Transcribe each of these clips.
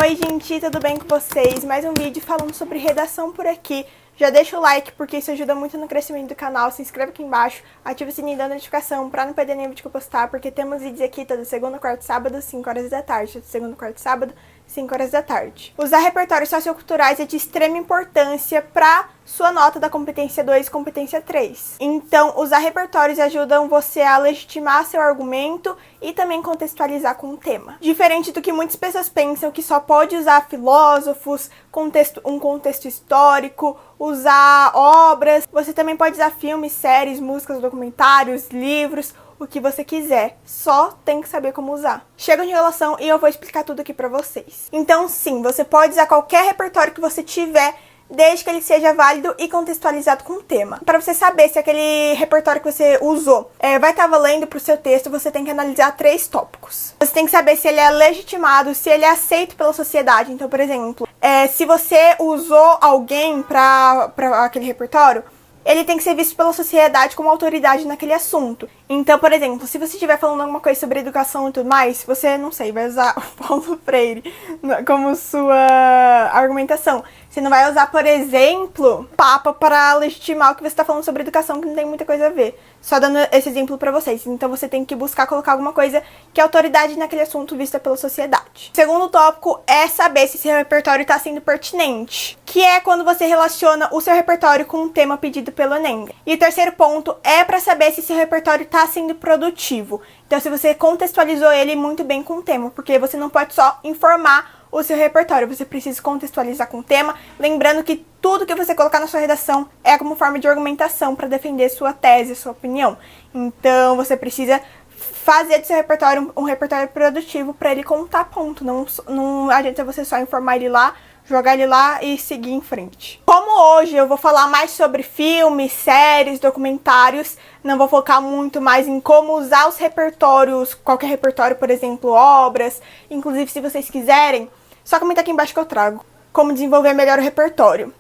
Oi gente, tudo bem com vocês? Mais um vídeo falando sobre redação por aqui. Já deixa o like porque isso ajuda muito no crescimento do canal, se inscreve aqui embaixo, ativa o sininho da notificação pra não perder nenhum vídeo que eu postar, porque temos vídeos aqui toda segunda, quarta e sábado, 5 horas da tarde, toda segunda, quarta e sábado, 5 horas da tarde. Usar repertórios socioculturais é de extrema importância para sua nota da competência 2 e competência 3. Então, usar repertórios ajudam você a legitimar seu argumento e também contextualizar com o tema. Diferente do que muitas pessoas pensam que só pode usar filósofos, um contexto histórico, usar obras, você também pode usar filmes, séries, músicas, documentários, livros, o que você quiser, só tem que saber como usar. Chega de enrolação e eu vou explicar tudo aqui pra vocês. Então sim, você pode usar qualquer repertório que você tiver, desde que ele seja válido e contextualizado com o tema. Para você saber se aquele repertório que você usou vai estar valendo para o seu texto, você tem que analisar 3 tópicos. Você tem que saber se ele é legitimado, se ele é aceito pela sociedade. Então, por exemplo, se você usou alguém para aquele repertório, ele tem que ser visto pela sociedade como autoridade naquele assunto. Então, por exemplo, se você estiver falando alguma coisa sobre educação e tudo mais, você, não sei, vai usar o Paulo Freire como sua argumentação. Você não vai usar, por exemplo, Papa para legitimar o que você está falando sobre educação, que não tem muita coisa a ver. Só dando esse exemplo para vocês. Então você tem que buscar colocar alguma coisa que é autoridade naquele assunto vista pela sociedade. O segundo tópico é saber se seu repertório está sendo pertinente, que é quando você relaciona o seu repertório com um tema pedido pelo Enem. E o terceiro ponto é para saber se seu repertório está sendo produtivo. Então se você contextualizou ele muito bem com o tema, porque você não pode só informar o seu repertório, você precisa contextualizar com o tema, lembrando que tudo que você colocar na sua redação é como forma de argumentação para defender sua tese, sua opinião. Então você precisa fazer do seu repertório um repertório produtivo para ele contar ponto, não adianta você só informar ele lá, jogar ele lá e seguir em frente. Como hoje eu vou falar mais sobre filmes, séries, documentários, não vou focar muito mais em como usar os repertórios, qualquer repertório, por exemplo, obras, inclusive se vocês quiserem, só comentar aqui embaixo que eu trago como desenvolver melhor o repertório.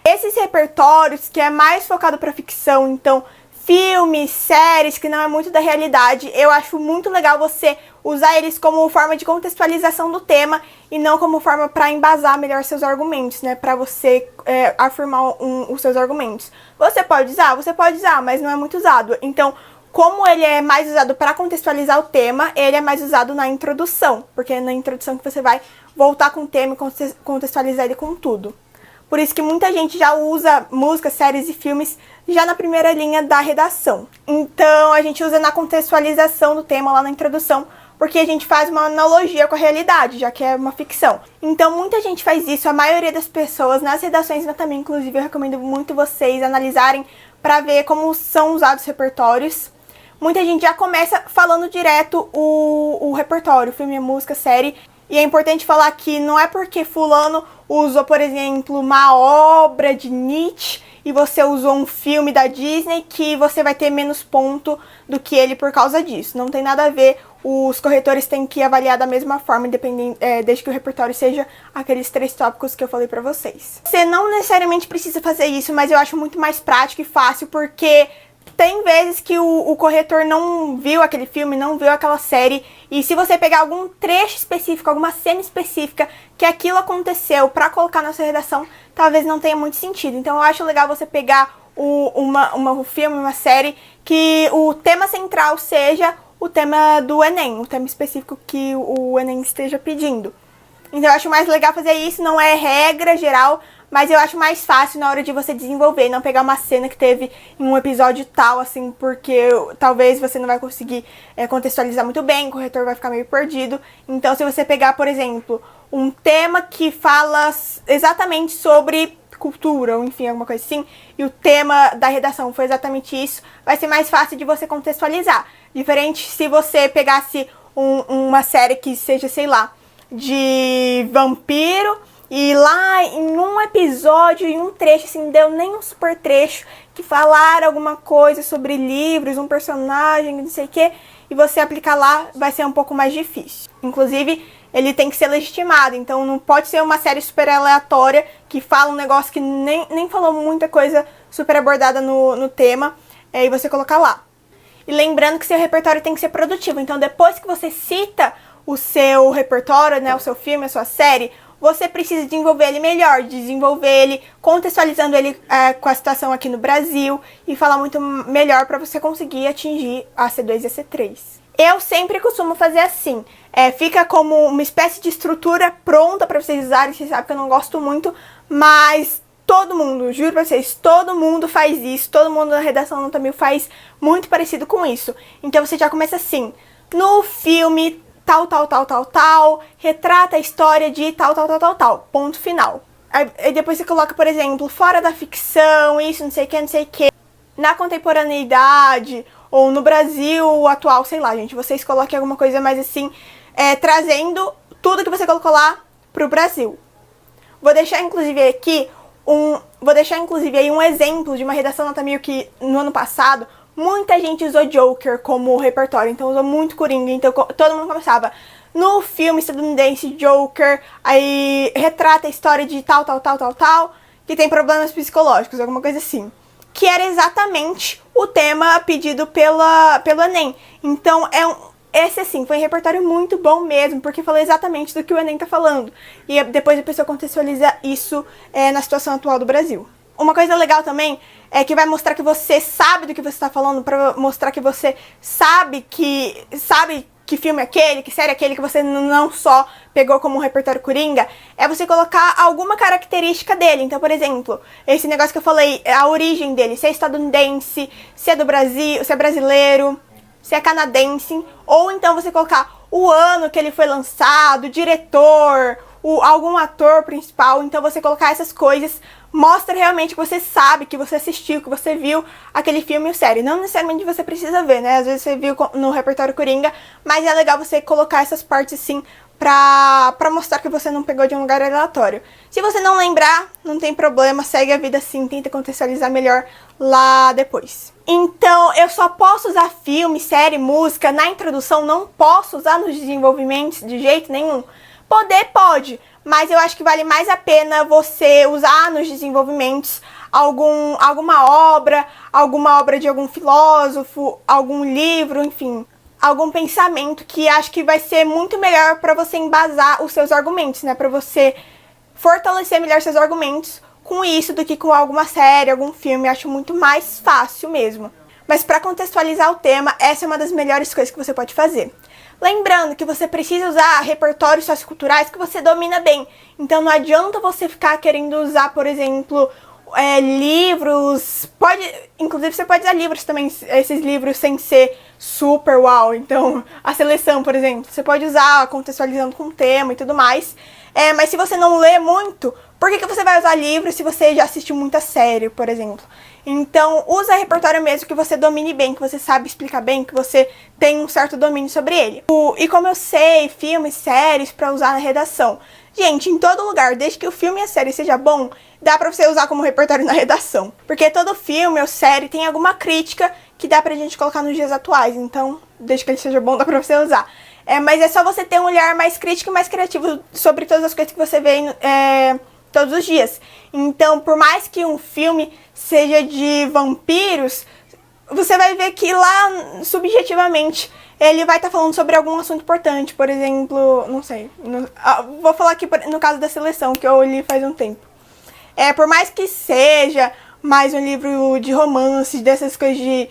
Esses repertórios que é mais focado para ficção, então filmes, séries, que não é muito da realidade, eu acho muito legal você usar eles como forma de contextualização do tema e não como forma para embasar melhor seus argumentos, né? Para você afirmar os seus argumentos. Você pode usar, mas não é muito usado. Então, como ele é mais usado para contextualizar o tema, ele é mais usado na introdução, porque é na introdução que você vai voltar com o tema e contextualizar ele com tudo. Por isso que muita gente já usa músicas, séries e filmes já na primeira linha da redação. Então, a gente usa na contextualização do tema, lá na introdução, porque a gente faz uma analogia com a realidade, já que é uma ficção. Então, muita gente faz isso, a maioria das pessoas, nas redações eu também, inclusive, eu recomendo muito vocês analisarem para ver como são usados os repertórios. Muita gente já começa falando direto o repertório, filme, música, série. E é importante falar que não é porque fulano usou, por exemplo, uma obra de Nietzsche e você usou um filme da Disney que você vai ter menos ponto do que ele por causa disso. Não tem nada a ver, os corretores têm que avaliar da mesma forma, desde que o repertório seja aqueles 3 tópicos que eu falei pra vocês. Você não necessariamente precisa fazer isso, mas eu acho muito mais prático e fácil, porque tem vezes que o corretor não viu aquele filme, não viu aquela série, e se você pegar algum trecho específico, alguma cena específica que aquilo aconteceu pra colocar na sua redação, talvez não tenha muito sentido. Então eu acho legal você pegar um filme, uma série, que o tema central seja o tema do Enem, o tema específico que o Enem esteja pedindo. Então eu acho mais legal fazer isso, não é regra geral, mas eu acho mais fácil na hora de você desenvolver, não pegar uma cena que teve em um episódio tal, assim, porque talvez você não vai conseguir contextualizar muito bem, o corretor vai ficar meio perdido. Então, se você pegar, por exemplo, um tema que fala exatamente sobre cultura, ou enfim, alguma coisa assim, e o tema da redação foi exatamente isso, vai ser mais fácil de você contextualizar. Diferente se você pegasse uma série que seja, sei lá, de vampiro, e lá em um episódio, em um trecho, assim, deu nem um super trecho, que falaram alguma coisa sobre livros, um personagem, não sei o que, e você aplicar lá vai ser um pouco mais difícil. Inclusive, ele tem que ser legitimado, então não pode ser uma série super aleatória, que fala um negócio que nem falou muita coisa super abordada no tema, e você colocar lá. E lembrando que seu repertório tem que ser produtivo, então depois que você cita o seu repertório, né, o seu filme, a sua série, você precisa desenvolver ele melhor, desenvolver ele contextualizando ele com a situação aqui no Brasil e falar muito melhor para você conseguir atingir a C2 e a C3. Eu sempre costumo fazer assim, fica como uma espécie de estrutura pronta para vocês usarem, vocês sabem que eu não gosto muito, mas todo mundo, juro pra vocês, todo mundo faz isso, todo mundo na redação Nota 1000 faz muito parecido com isso. Então você já começa assim, no filme tal, retrata a história de tal, ponto final. Aí depois você coloca, por exemplo, fora da ficção, isso, não sei o que, na contemporaneidade, ou no Brasil atual, sei lá, gente, vocês coloquem alguma coisa mais assim, trazendo tudo que você colocou lá pro Brasil. Vou deixar inclusive aí um exemplo de uma redação Nota 1000 que no ano passado muita gente usou Joker como repertório, então usou muito Coringa, então todo mundo começava no filme estadunidense Joker, aí retrata a história de tal, que tem problemas psicológicos, alguma coisa assim. Que era exatamente o tema pedido pelo Enem. Então, esse, assim, foi um repertório muito bom mesmo, porque falou exatamente do que o Enem tá falando. E depois a pessoa contextualiza isso na situação atual do Brasil. Uma coisa legal também é que vai mostrar que você sabe do que você tá falando, pra mostrar que você sabe que filme é aquele, que série é aquele, que você não só pegou como um repertório Coringa, é você colocar alguma característica dele. Então, por exemplo, esse negócio que eu falei, a origem dele, se é estadunidense, se é do Brasil, se é brasileiro, se é canadense, ou então você colocar o ano que ele foi lançado, o diretor, algum ator principal. Então você colocar essas coisas mostra realmente que você sabe, que você assistiu, que você viu aquele filme ou série. Não necessariamente você precisa ver, né? Às vezes você viu no repertório Coringa, mas é legal você colocar essas partes assim pra mostrar que você não pegou de um lugar aleatório. Se você não lembrar, não tem problema, segue a vida assim, tenta contextualizar melhor lá depois. Então, eu só posso usar filme, série, música na introdução, não posso usar nos desenvolvimentos de jeito nenhum. Poder pode, mas eu acho que vale mais a pena você usar nos desenvolvimentos alguma obra de algum filósofo, algum livro, enfim, algum pensamento que acho que vai ser muito melhor para você embasar os seus argumentos, né? Para você fortalecer melhor seus argumentos com isso do que com alguma série, algum filme. Acho muito mais fácil mesmo. Mas para contextualizar o tema, essa é uma das melhores coisas que você pode fazer. Lembrando que você precisa usar repertórios socioculturais que você domina bem. Então não adianta você ficar querendo usar, por exemplo, livros. Inclusive você pode usar livros também, esses livros sem ser super uau. Então, a seleção, por exemplo, você pode usar contextualizando com o tema e tudo mais. Mas se você não lê muito, por que você vai usar livros se você já assistiu muita série, por exemplo? Então, usa repertório mesmo que você domine bem, que você sabe explicar bem, que você tem um certo domínio sobre ele. E como eu sei, filmes, séries pra usar na redação. Gente, em todo lugar, desde que o filme e a série seja bom, dá pra você usar como repertório na redação. Porque todo filme ou série tem alguma crítica que dá pra gente colocar nos dias atuais. Então, desde que ele seja bom, dá pra você usar. Mas é só você ter um olhar mais crítico e mais criativo sobre todas as coisas que você vê todos os dias. Então, por mais que um filme seja de vampiros, você vai ver que lá, subjetivamente, ele vai estar falando sobre algum assunto importante. Por exemplo, não sei, vou falar aqui no caso da seleção, que eu li faz um tempo. Por mais que seja mais um livro de romance, dessas coisas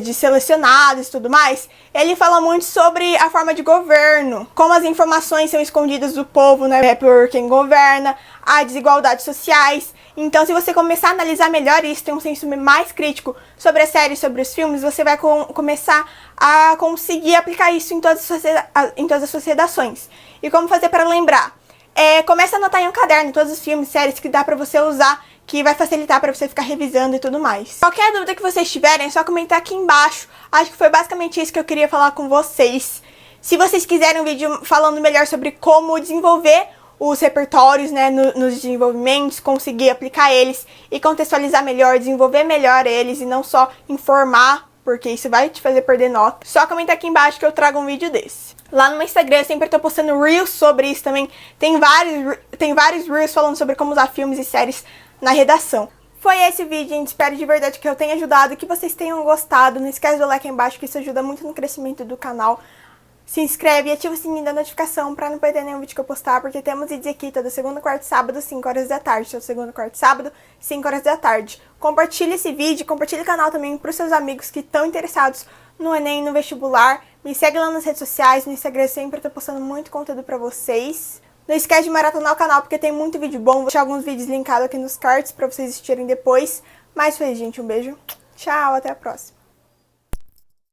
de selecionados e tudo mais, ele fala muito sobre a forma de governo, como as informações são escondidas do povo, né, por quem governa, as desigualdades sociais. Então, se você começar a analisar melhor isso, ter um senso mais crítico sobre as séries, sobre os filmes, você vai começar a conseguir aplicar isso em todas as suas redações. E como fazer para lembrar? Começa a anotar em um caderno todos os filmes, séries que dá pra você usar, que vai facilitar pra você ficar revisando e tudo mais. Qualquer dúvida que vocês tiverem, é só comentar aqui embaixo. Acho que foi basicamente isso que eu queria falar com vocês. Se vocês quiserem um vídeo falando melhor sobre como desenvolver os repertórios, né, nos desenvolvimentos, conseguir aplicar eles e contextualizar melhor, desenvolver melhor eles e não só informar, porque isso vai te fazer perder nota, só comentar aqui embaixo que eu trago um vídeo desse. Lá no meu Instagram eu sempre tô postando Reels sobre isso também. Tem vários Reels falando sobre como usar filmes e séries na redação. Foi esse vídeo, gente. Espero de verdade que eu tenha ajudado, que vocês tenham gostado. Não esquece do like aí embaixo, que isso ajuda muito no crescimento do canal. se inscreve e ativa o sininho da notificação pra não perder nenhum vídeo que eu postar, porque temos vídeos aqui toda segunda, quarta e sábado, 5 horas da tarde. Toda segunda, quarta e sábado, 5 horas da tarde. Compartilhe esse vídeo, compartilhe o canal também pros seus amigos que estão interessados no Enem, no vestibular. Me segue lá nas redes sociais, no Instagram sempre eu tô postando muito conteúdo pra vocês. Não esquece de maratonar o canal porque tem muito vídeo bom. Vou deixar alguns vídeos linkados aqui nos cards pra vocês assistirem depois. Mas foi isso, gente. Um beijo. Tchau, até a próxima.